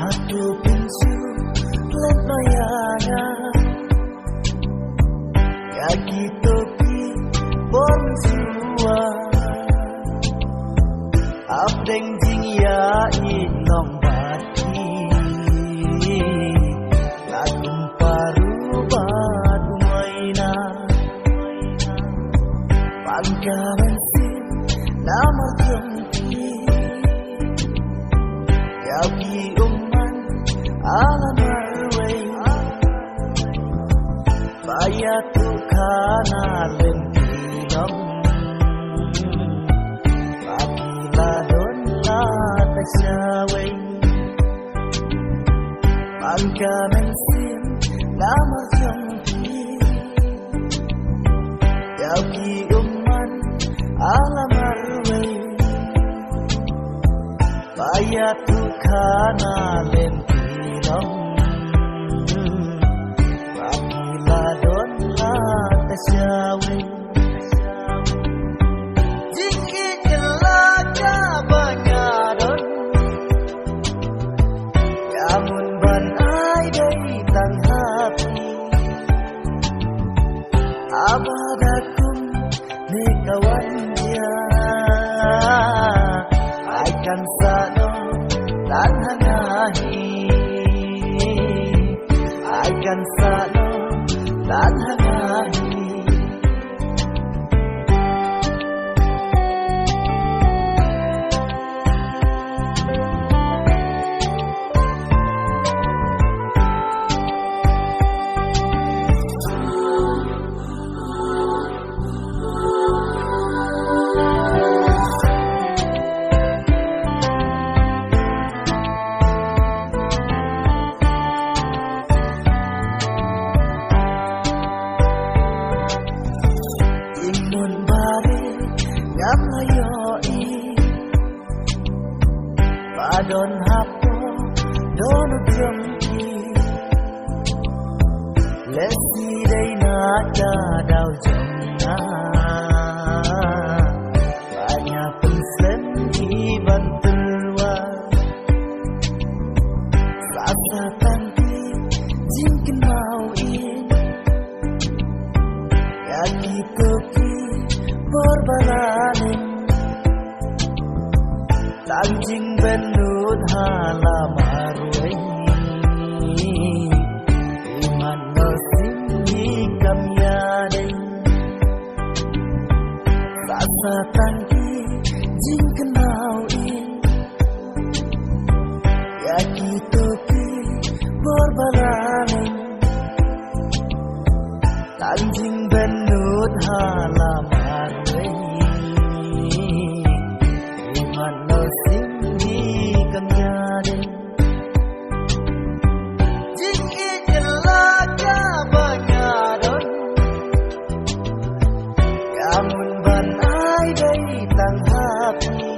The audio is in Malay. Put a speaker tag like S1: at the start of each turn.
S1: Satu pintu lan bayangan kaki topi bonjua abdeng jing ya inong bati lakum paru batu maina pangkalan sin namar jompi yabi umman alam arway bayatu kana lempilom papila don la tasaway pangkalan sin namar jompi yabi umman alam arway bayatu kana lempilom papila don la tasaway jiki jelaka banyaron yamun ban ai dai tang hati abadakum ni kawan dia akan sano dan hangahi akan sano dan hangahi Padon hapo dono jompi lesi dai na dau jomna banyak pensen di bantelwa rasa tanti jingkin mau in yaki toki berbalanin tanjing benut halamarway iman nosim hikam yadeng rasa tangki jing kenau in yaki topi berbalanin tanjing benut halamarway iman nosim hikam yadeng jiki jelaka banyaron yamun ban ai dai tang hapi